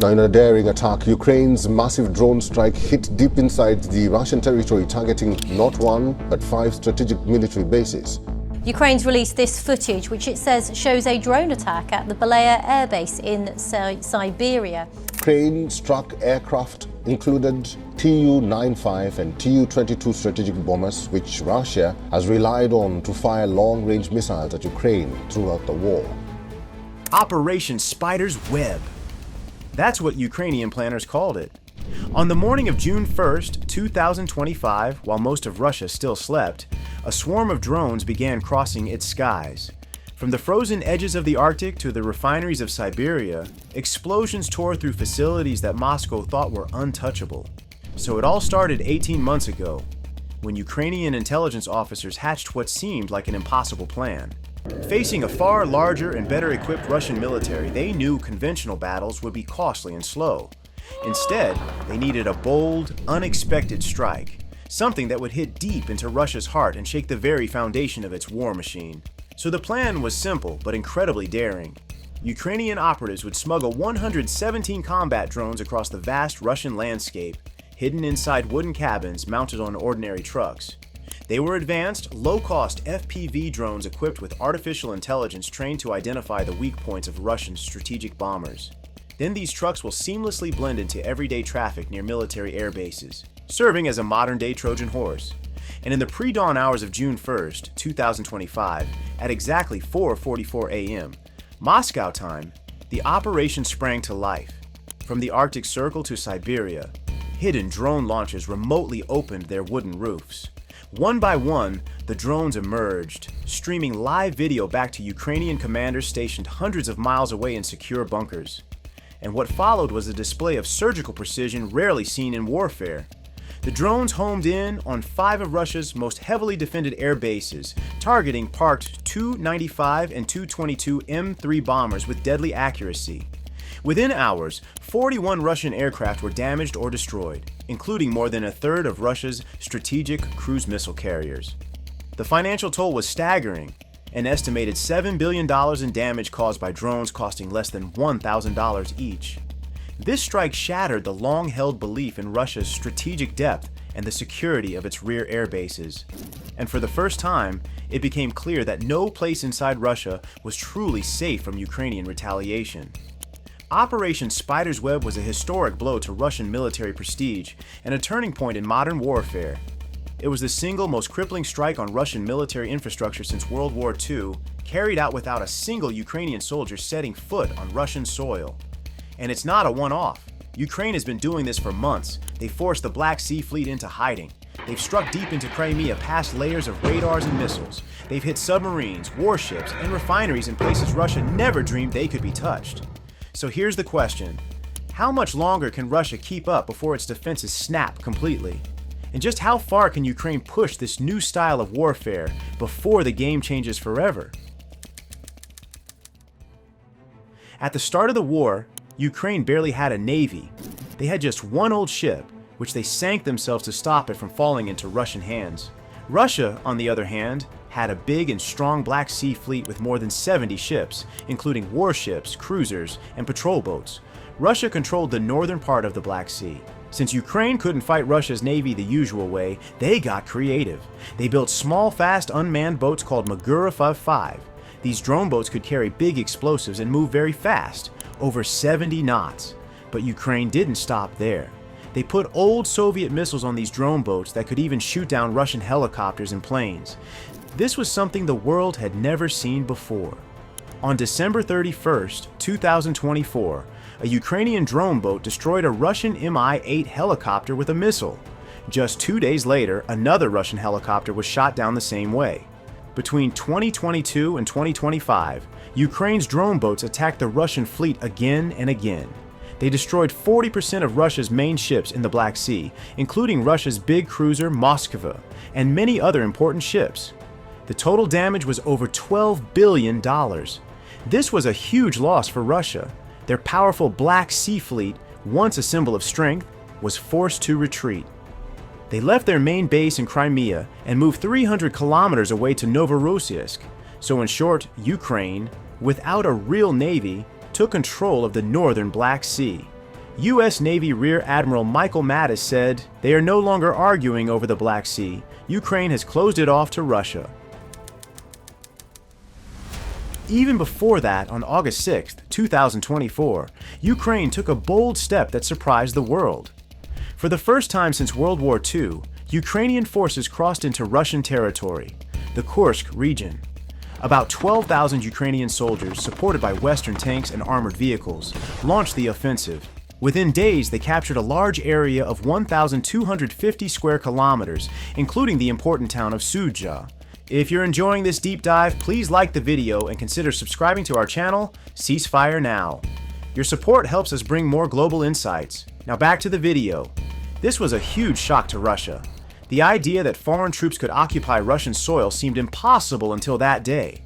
Now, in a daring attack, Ukraine's massive drone strike hit deep inside the Russian territory, targeting not one, but 5 strategic military bases. Ukraine's released this footage, which it says shows a drone attack at the Belaya air base in Siberia. Ukraine struck aircraft included Tu-95 and Tu-22 strategic bombers, which Russia has relied on to fire long-range missiles at Ukraine throughout the war. Operation Spider's Web. That's what Ukrainian planners called it. On the morning of June 1st, 2025, while most of Russia still slept, a swarm of drones began crossing its skies. From the frozen edges of the Arctic to the refineries of Siberia, explosions tore through facilities that Moscow thought were untouchable. So it all started 18 months ago, when Ukrainian intelligence officers hatched what seemed like an impossible plan. Facing a far larger and better equipped Russian military, they knew conventional battles would be costly and slow. Instead, they needed a bold, unexpected strike, something that would hit deep into Russia's heart and shake the very foundation of its war machine. So the plan was simple but incredibly daring. Ukrainian operatives would smuggle 117 combat drones across the vast Russian landscape, hidden inside wooden cabins mounted on ordinary trucks. They were advanced, low-cost FPV drones equipped with artificial intelligence trained to identify the weak points of Russian strategic bombers. Then these trucks will seamlessly blend into everyday traffic near military air bases, serving as a modern-day Trojan horse. And in the pre-dawn hours of June 1st, 2025, at exactly 4:44 a.m., Moscow time, the operation sprang to life. From the Arctic Circle to Siberia, hidden drone launchers remotely opened their wooden roofs. One by one, the drones emerged, streaming live video back to Ukrainian commanders stationed hundreds of miles away in secure bunkers. And what followed was a display of surgical precision rarely seen in warfare. The drones homed in on 5 of Russia's most heavily defended air bases, targeting parked Tu-95 and Tu-22 M3 bombers with deadly accuracy. Within hours, 41 Russian aircraft were damaged or destroyed, including more than a third of Russia's strategic cruise missile carriers. The financial toll was staggering, an estimated $7 billion in damage caused by drones costing less than $1,000 each. This strike shattered the long-held belief in Russia's strategic depth and the security of its rear air bases. And for the first time, it became clear that no place inside Russia was truly safe from Ukrainian retaliation. Operation Spider's Web was a historic blow to Russian military prestige and a turning point in modern warfare. It was the single most crippling strike on Russian military infrastructure since World War II, carried out without a single Ukrainian soldier setting foot on Russian soil. And it's not a one-off. Ukraine has been doing this for months. They forced the Black Sea Fleet into hiding. They've struck deep into Crimea past layers of radars and missiles. They've hit submarines, warships, and refineries in places Russia never dreamed they could be touched. So here's the question. How much longer can Russia keep up before its defenses snap completely? And just how far can Ukraine push this new style of warfare before the game changes forever? At the start of the war, Ukraine barely had a navy. They had just one old ship, which they sank themselves to stop it from falling into Russian hands. Russia, on the other hand, had a big and strong Black Sea Fleet with more than 70 ships, including warships, cruisers, and patrol boats. Russia controlled the northern part of the Black Sea. Since Ukraine couldn't fight Russia's navy the usual way, they got creative. They built small, fast, unmanned boats called Magura 5. These drone boats could carry big explosives and move very fast, over 70 knots. But Ukraine didn't stop there. They put old Soviet missiles on these drone boats that could even shoot down Russian helicopters and planes. This was something the world had never seen before. On December 31st, 2024, a Ukrainian drone boat destroyed a Russian Mi-8 helicopter with a missile. Just 2 days later, another Russian helicopter was shot down the same way. Between 2022 and 2025, Ukraine's drone boats attacked the Russian fleet again and again. They destroyed 40% of Russia's main ships in the Black Sea, including Russia's big cruiser Moskva and many other important ships. The total damage was over $12 billion. This was a huge loss for Russia. Their powerful Black Sea Fleet, once a symbol of strength, was forced to retreat. They left their main base in Crimea and moved 300 kilometers away to Novorossiysk. So in short, Ukraine, without a real navy, took control of the northern Black Sea. U.S. Navy Rear Admiral Michael Mattis said, "They are no longer arguing over the Black Sea. Ukraine has closed it off to Russia." Even before that, on August 6, 2024, Ukraine took a bold step that surprised the world. For the first time since World War II, Ukrainian forces crossed into Russian territory, the Kursk region. About 12,000 Ukrainian soldiers, supported by Western tanks and armored vehicles, launched the offensive. Within days, they captured a large area of 1,250 square kilometers, including the important town of Sudzha. If you're enjoying this deep dive, please like the video and consider subscribing to our channel, Ceasefire Now. Your support helps us bring more global insights. Now back to the video. This was a huge shock to Russia. The idea that foreign troops could occupy Russian soil seemed impossible until that day.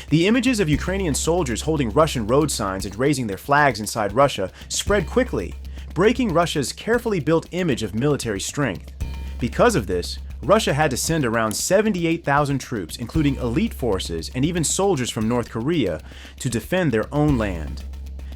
The images of Ukrainian soldiers holding Russian road signs and raising their flags inside Russia spread quickly, breaking Russia's carefully built image of military strength. Because of this, Russia had to send around 78,000 troops, including elite forces and even soldiers from North Korea, to defend their own land.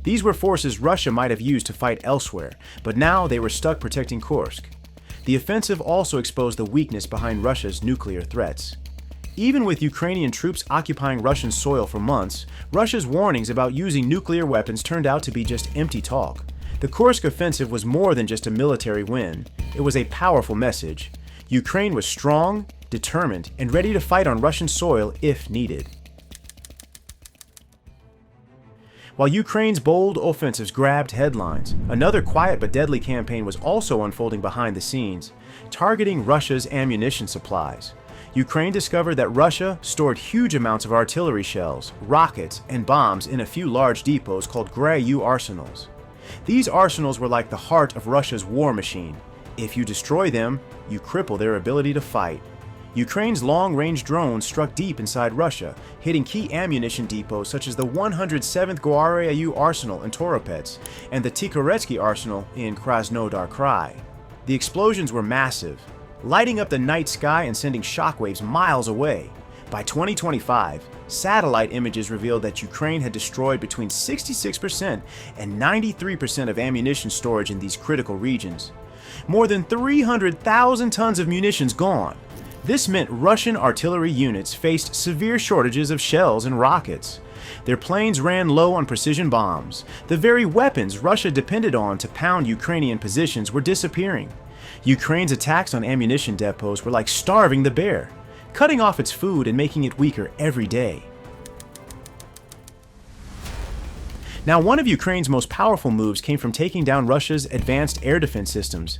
These were forces Russia might have used to fight elsewhere, but now they were stuck protecting Kursk. The offensive also exposed the weakness behind Russia's nuclear threats. Even with Ukrainian troops occupying Russian soil for months, Russia's warnings about using nuclear weapons turned out to be just empty talk. The Kursk offensive was more than just a military win. It was a powerful message. Ukraine was strong, determined, and ready to fight on Russian soil if needed. While Ukraine's bold offensives grabbed headlines, another quiet but deadly campaign was also unfolding behind the scenes, targeting Russia's ammunition supplies. Ukraine discovered that Russia stored huge amounts of artillery shells, rockets, and bombs in a few large depots called Gray arsenals. These arsenals were like the heart of Russia's war machine. If you destroy them, you cripple their ability to fight. Ukraine's long-range drones struck deep inside Russia, hitting key ammunition depots such as the 107th Goryeo Arsenal in Toropets and the Tikhoretski Arsenal in Krasnodar Krai. The explosions were massive, lighting up the night sky and sending shockwaves miles away. By 2025, satellite images revealed that Ukraine had destroyed between 66% and 93% of ammunition storage in these critical regions. More than 300,000 tons of munitions gone. This meant Russian artillery units faced severe shortages of shells and rockets. Their planes ran low on precision bombs. The very weapons Russia depended on to pound Ukrainian positions were disappearing. Ukraine's attacks on ammunition depots were like starving the bear, cutting off its food and making it weaker every day. Now, one of Ukraine's most powerful moves came from taking down Russia's advanced air defense systems.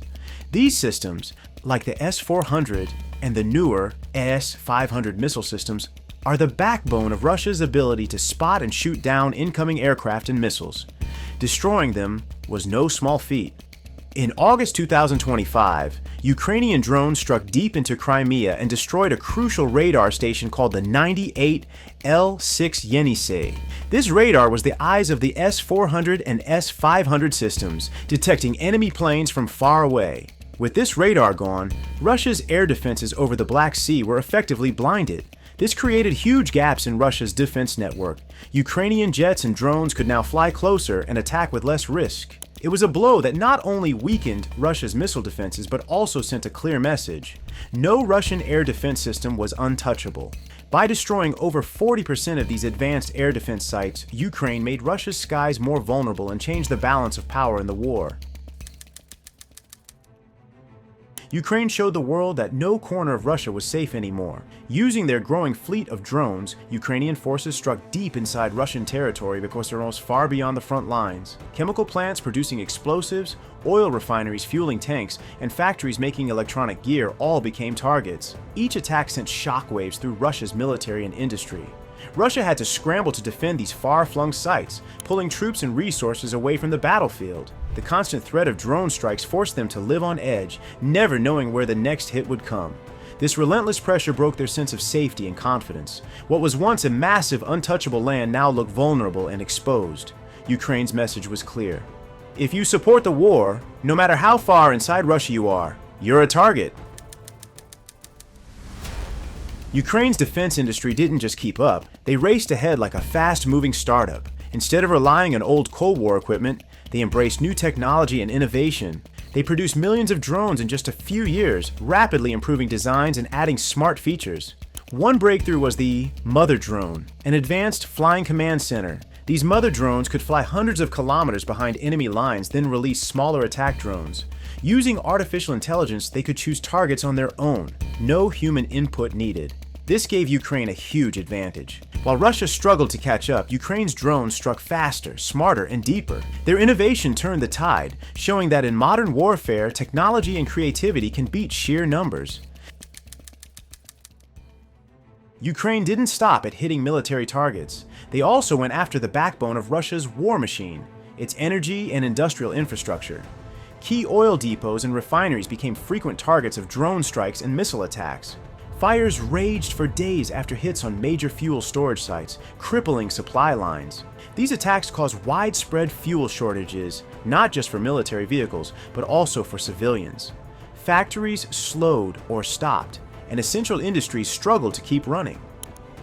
These systems, like the S-400 and the newer S-500 missile systems, are the backbone of Russia's ability to spot and shoot down incoming aircraft and missiles. Destroying them was no small feat. In August 2025, Ukrainian drones struck deep into Crimea and destroyed a crucial radar station called the 98 L6 Yenisei. This radar was the eyes of the S-400 and S-500 systems, detecting enemy planes from far away. With this radar gone, Russia's air defenses over the Black Sea were effectively blinded. This created huge gaps in Russia's defense network. Ukrainian jets and drones could now fly closer and attack with less risk. It was a blow that not only weakened Russia's missile defenses, but also sent a clear message. No Russian air defense system was untouchable. By destroying over 40% of these advanced air defense sites, Ukraine made Russia's skies more vulnerable and changed the balance of power in the war. Ukraine showed the world that no corner of Russia was safe anymore. Using their growing fleet of drones, Ukrainian forces struck deep inside Russian territory because they're almost far beyond the front lines. Chemical plants producing explosives, oil refineries fueling tanks, and factories making electronic gear all became targets. Each attack sent shockwaves through Russia's military and industry. Russia had to scramble to defend these far-flung sites, pulling troops and resources away from the battlefield. The constant threat of drone strikes forced them to live on edge, never knowing where the next hit would come. This relentless pressure broke their sense of safety and confidence. What was once a massive, untouchable land now looked vulnerable and exposed. Ukraine's message was clear. If you support the war, no matter how far inside Russia you are, you're a target. Ukraine's defense industry didn't just keep up, they raced ahead like a fast-moving startup. Instead of relying on old Cold War equipment, They embraced new technology and innovation. They produced millions of drones in just a few years, rapidly improving designs and adding smart features. One breakthrough was the Mother Drone, an advanced flying command center. These mother drones could fly hundreds of kilometers behind enemy lines, then release smaller attack drones. Using artificial intelligence, they could choose targets on their own. No human input needed. This gave Ukraine a huge advantage. While Russia struggled to catch up, Ukraine's drones struck faster, smarter, and deeper. Their innovation turned the tide, showing that in modern warfare, technology and creativity can beat sheer numbers. Ukraine didn't stop at hitting military targets. They also went after the backbone of Russia's war machine, its energy and industrial infrastructure. Key oil depots and refineries became frequent targets of drone strikes and missile attacks. Fires raged for days after hits on major fuel storage sites, crippling supply lines. These attacks caused widespread fuel shortages, not just for military vehicles, but also for civilians. Factories slowed or stopped, and essential industries struggled to keep running.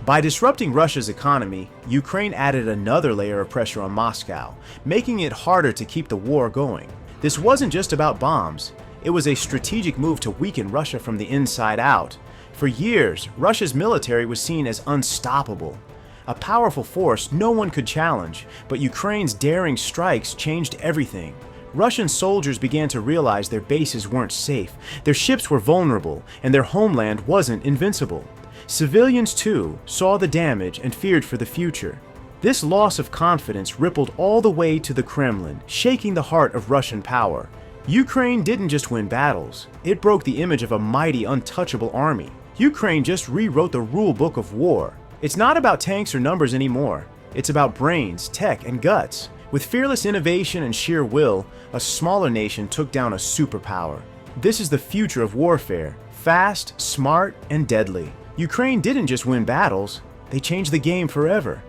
By disrupting Russia's economy, Ukraine added another layer of pressure on Moscow, making it harder to keep the war going. This wasn't just about bombs. It was a strategic move to weaken Russia from the inside out. For years, Russia's military was seen as unstoppable, a powerful force no one could challenge, but Ukraine's daring strikes changed everything. Russian soldiers began to realize their bases weren't safe, their ships were vulnerable, and their homeland wasn't invincible. Civilians, too, saw the damage and feared for the future. This loss of confidence rippled all the way to the Kremlin, shaking the heart of Russian power. Ukraine didn't just win battles, it broke the image of a mighty, untouchable army. Ukraine just rewrote the rule book of war. It's not about tanks or numbers anymore. It's about brains, tech, and guts. With fearless innovation and sheer will, a smaller nation took down a superpower. This is the future of warfare: fast, smart, and deadly. Ukraine didn't just win battles, they changed the game forever.